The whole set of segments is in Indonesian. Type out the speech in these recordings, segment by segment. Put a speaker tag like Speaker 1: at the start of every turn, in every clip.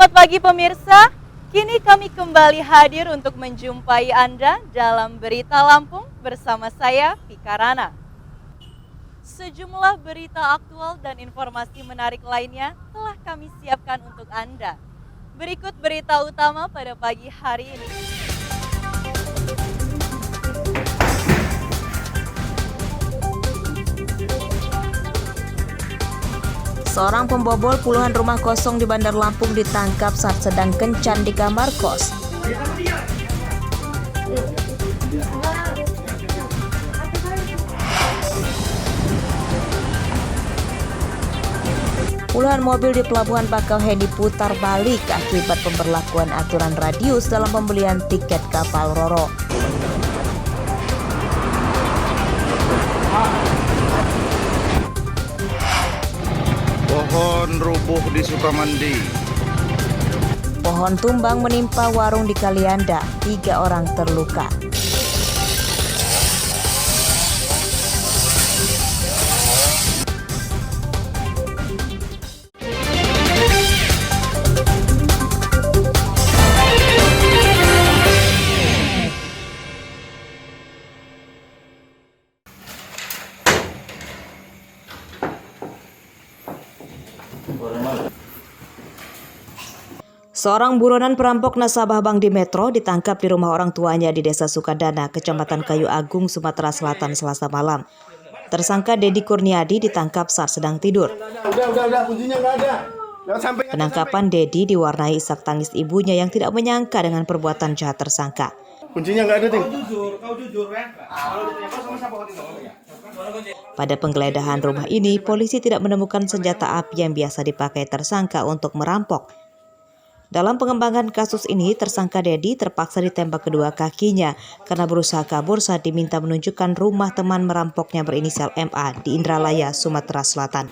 Speaker 1: Selamat pagi pemirsa, kini kami kembali hadir untuk menjumpai Anda dalam Berita Lampung bersama saya, Vika Rana. Sejumlah berita aktual dan informasi menarik lainnya telah kami siapkan untuk Anda. Berikut berita utama pada pagi hari ini.
Speaker 2: Seorang pembobol puluhan rumah kosong di Bandar Lampung ditangkap saat sedang kencan di kamar kos. Puluhan mobil di Pelabuhan Bakauheni putar balik akibat pemberlakuan aturan radius dalam pembelian tiket kapal Roro.
Speaker 3: Pohon rubuh di Sukamandi.
Speaker 2: Pohon tumbang menimpa warung di Kalianda, 3 orang terluka. Seorang buronan perampok nasabah bank di Metro ditangkap di rumah orang tuanya di Desa Sukadana, Kecamatan Kayu Agung, Sumatera Selatan, Selasa malam. Tersangka Dedi Kurniadi ditangkap saat sedang tidur. Penangkapan Dedi diwarnai isak tangis ibunya yang tidak menyangka dengan perbuatan jahat tersangka.
Speaker 3: Kuncinya nggak ada, Ting.
Speaker 2: Pada penggeledahan rumah ini, polisi tidak menemukan senjata api yang biasa dipakai tersangka untuk merampok. Dalam pengembangan kasus ini, tersangka Dedi terpaksa ditembak kedua kakinya karena berusaha kabur saat diminta menunjukkan rumah teman merampoknya berinisial MA di Indralaya, Sumatera Selatan.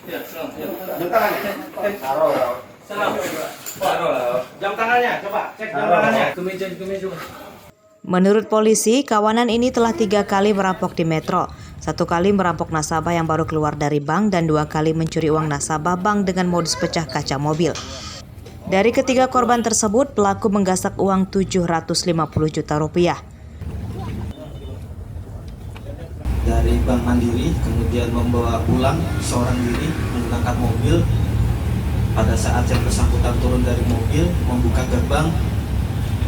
Speaker 2: Menurut polisi, kawanan ini telah 3 kali merampok di Metro. 1 kali merampok nasabah yang baru keluar dari bank dan 2 kali mencuri uang nasabah bank dengan modus pecah kaca mobil. Dari ketiga korban tersebut, pelaku menggasak uang 750 juta rupiah.
Speaker 4: Dari Bank Mandiri, kemudian membawa pulang seorang diri menggunakan mobil. Pada saat yang bersangkutan turun dari mobil, membuka gerbang,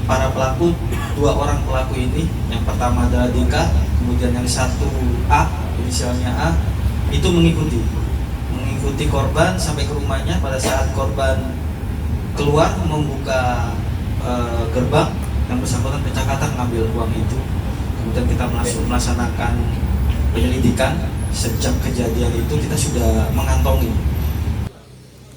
Speaker 4: para pelaku, 2 orang pelaku ini, yang pertama adalah Dika, kemudian yang satu A, inisialnya A, itu mengikuti korban sampai ke rumahnya. Pada saat korban keluar membuka gerbang, yang bersangkutan pecah kaca mengambil uang itu. Kemudian kita melaksanakan penyelidikan. Sejak kejadian itu kita sudah mengantongi.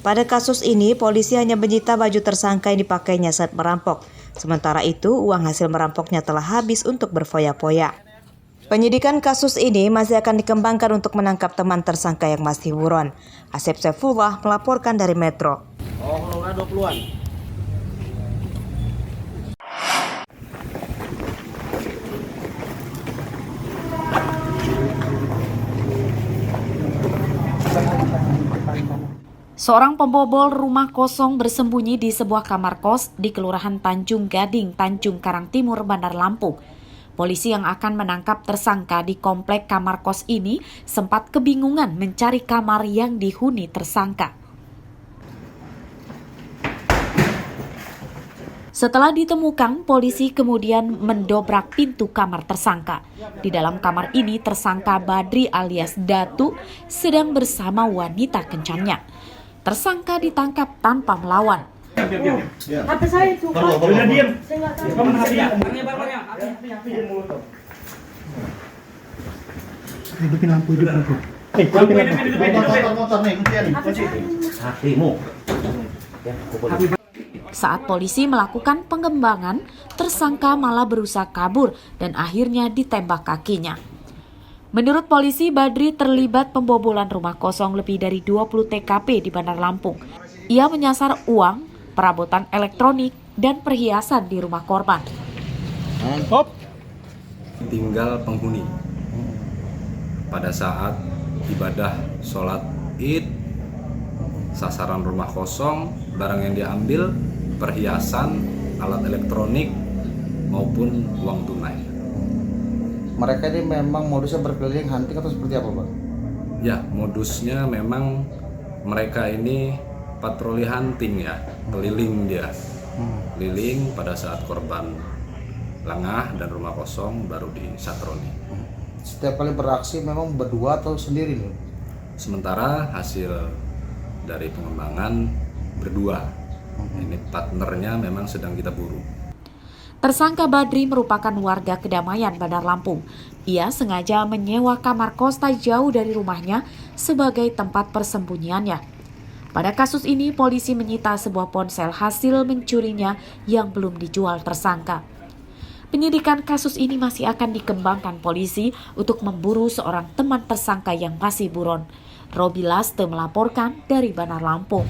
Speaker 2: Pada kasus ini, polisi hanya menyita baju tersangka yang dipakainya saat merampok. Sementara itu, uang hasil merampoknya telah habis untuk berfoya-foya. Penyidikan kasus ini masih akan dikembangkan untuk menangkap teman tersangka yang masih buron. Asep Saifullah melaporkan dari Metro.
Speaker 4: Oh, kalau 20-an.
Speaker 5: Seorang pembobol rumah kosong bersembunyi di sebuah kamar kos di Kelurahan Tanjung Gading, Tanjung Karang Timur, Bandar Lampung. Polisi yang akan menangkap tersangka di komplek kamar kos ini sempat kebingungan mencari kamar yang dihuni tersangka. Setelah ditemukan, polisi kemudian mendobrak pintu kamar tersangka. Di dalam kamar ini, tersangka Badri alias Datu sedang bersama wanita kencannya. Tersangka ditangkap tanpa melawan.
Speaker 6: Apa saya itu?
Speaker 7: Diam.
Speaker 6: Hidupin lampu.
Speaker 7: Motor nih, kunci. Hatimu.
Speaker 5: Saat polisi melakukan pengembangan, tersangka malah berusaha kabur dan akhirnya ditembak kakinya. Menurut polisi, Badri terlibat pembobolan rumah kosong lebih dari 20 TKP di Bandar Lampung. Ia menyasar uang, perabotan elektronik, dan perhiasan di rumah korban.
Speaker 8: Tinggal penghuni. Pada saat ibadah sholat Id, sasaran rumah kosong, barang yang diambil perhiasan, alat elektronik, maupun uang tunai.
Speaker 4: Mereka ini memang modusnya berkeliling hunting atau seperti apa, Bang?
Speaker 8: Ya, modusnya memang mereka ini patroli hunting ya, keliling dia. Keliling pada saat korban lengah dan rumah kosong baru disatroni.
Speaker 4: Setiap kali beraksi memang berdua atau sendiri nih?
Speaker 8: Sementara hasil dari pengembangan berdua. Ini partnernya memang sedang kita buru.
Speaker 5: Tersangka Badri merupakan warga Kedamaian, Bandar Lampung. Ia sengaja menyewa kamar kos tak jauh dari rumahnya sebagai tempat persembunyiannya. Pada kasus ini, polisi menyita sebuah ponsel hasil mencurinya yang belum dijual tersangka. Penyidikan kasus ini masih akan dikembangkan polisi untuk memburu seorang teman tersangka yang masih buron. Robi Laste melaporkan dari Bandar Lampung.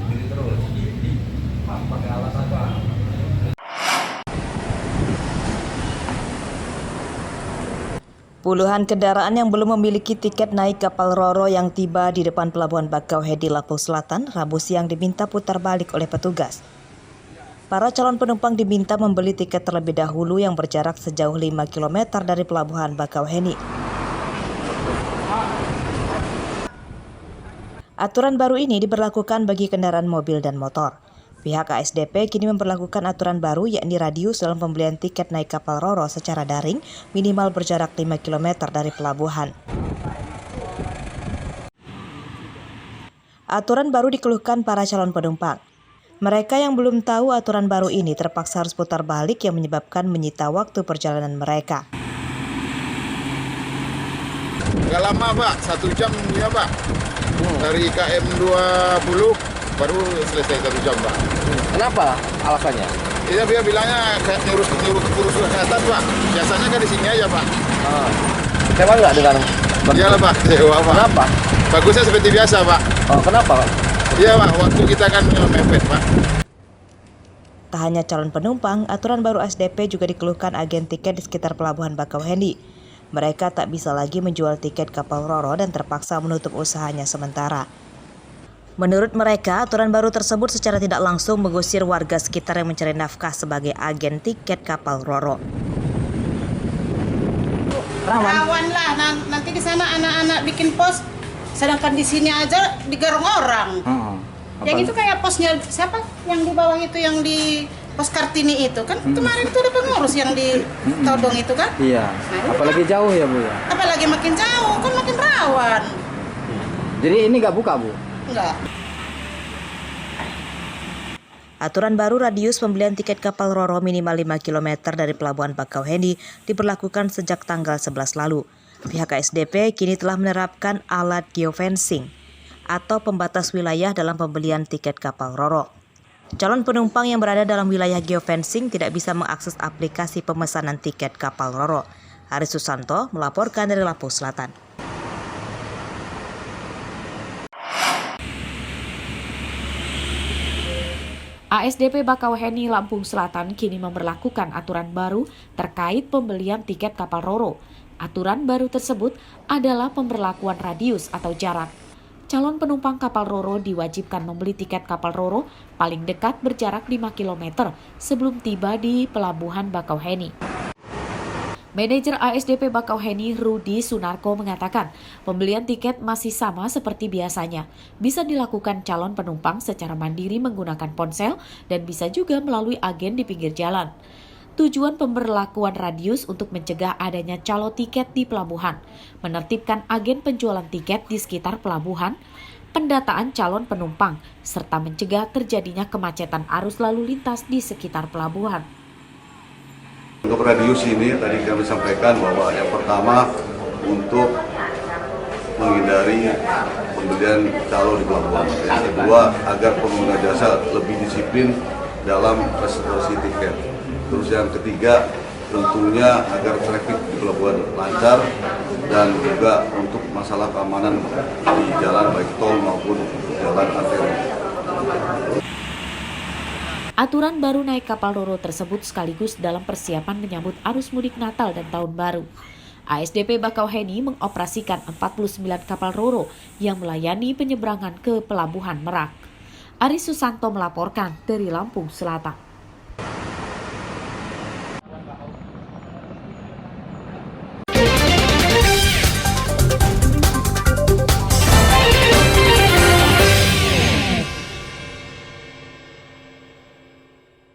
Speaker 2: Puluhan kendaraan yang belum memiliki tiket naik kapal Roro yang tiba di depan Pelabuhan Bakauheni, Lampung Selatan, Rabu siang diminta putar balik oleh petugas. Para calon penumpang diminta membeli tiket terlebih dahulu yang berjarak sejauh 5 km dari Pelabuhan Bakauheni. Aturan baru ini diberlakukan bagi kendaraan mobil dan motor. Pihak ASDP kini memperlakukan aturan baru yakni radius dalam pembelian tiket naik kapal Roro secara daring minimal berjarak 5 km dari pelabuhan. Aturan baru dikeluhkan para calon penumpang. Mereka yang belum tahu aturan baru ini terpaksa harus putar balik yang menyebabkan menyita waktu perjalanan mereka.
Speaker 3: Nggak lama Pak, 1 jam ya Pak. Dari KM 20 baru selesai 1 jam Pak.
Speaker 7: Kenapa alasannya?
Speaker 3: Dia bilangnya kayak ngurus kesehatan Pak. Biasanya kan di sini aja Pak.
Speaker 7: Sewa nggak dengan?
Speaker 3: Iyalah Pak, sewa Pak.
Speaker 7: Kenapa?
Speaker 3: Bagusnya seperti biasa Pak.
Speaker 7: Oh, kenapa?
Speaker 3: Iya Pak, waktu kita kan mepet Pak.
Speaker 2: Tak hanya calon penumpang, aturan baru ASDP juga dikeluhkan agen tiket di sekitar Pelabuhan Bakauheni. Mereka tak bisa lagi menjual tiket kapal Roro dan terpaksa menutup usahanya sementara. Menurut mereka, aturan baru tersebut secara tidak langsung mengusir warga sekitar yang mencari nafkah sebagai agen tiket kapal Roro.
Speaker 6: Rawan lah, nanti di sana anak-anak bikin pos, sedangkan di sini aja digarung orang. Yang itu kayak posnya siapa? Yang di bawah itu yang di pos Kartini itu kan kemarin itu ada pengurus yang di Todong itu kan?
Speaker 9: Iya. Apalagi jauh ya Bu ya.
Speaker 6: Apalagi makin jauh kan makin rawan.
Speaker 9: Jadi ini nggak buka Bu?
Speaker 6: Enggak.
Speaker 2: Aturan baru radius pembelian tiket kapal Roro minimal 5 km dari Pelabuhan Bakauheni diberlakukan sejak tanggal 11 lalu. Pihak ASDP kini telah menerapkan alat geofencing atau pembatas wilayah dalam pembelian tiket kapal Roro. Calon penumpang yang berada dalam wilayah geofencing tidak bisa mengakses aplikasi pemesanan tiket kapal Roro. Aris Susanto melaporkan dari Lampung Selatan.
Speaker 5: ASDP Bakauheni Lampung Selatan kini memberlakukan aturan baru terkait pembelian tiket kapal Roro. Aturan baru tersebut adalah pemberlakuan radius atau jarak. Calon penumpang kapal Roro diwajibkan membeli tiket kapal Roro paling dekat berjarak 5 km sebelum tiba di Pelabuhan Bakauheni. Manajer ASDP Bakauheni Rudi Sunarko mengatakan pembelian tiket masih sama seperti biasanya. Bisa dilakukan calon penumpang secara mandiri menggunakan ponsel dan bisa juga melalui agen di pinggir jalan. Tujuan pemberlakuan radius untuk mencegah adanya calo tiket di pelabuhan, menertibkan agen penjualan tiket di sekitar pelabuhan, pendataan calon penumpang, serta mencegah terjadinya kemacetan arus lalu lintas di sekitar pelabuhan.
Speaker 10: Untuk radius ini tadi kami sampaikan bahwa yang pertama untuk menghindari pembelian calo di pelabuhan. Yang kedua agar pengguna jasa lebih disiplin dalam reservasi tiket. Terus yang ketiga tentunya agar traffic di pelabuhan lancar dan juga untuk masalah keamanan di jalan baik tol maupun jalan arteri.
Speaker 5: Aturan baru naik kapal Roro tersebut sekaligus dalam persiapan menyambut arus mudik Natal dan Tahun Baru. ASDP Bakauheni mengoperasikan 49 kapal Roro yang melayani penyeberangan ke Pelabuhan Merak. Aris Susanto melaporkan dari Lampung Selatan.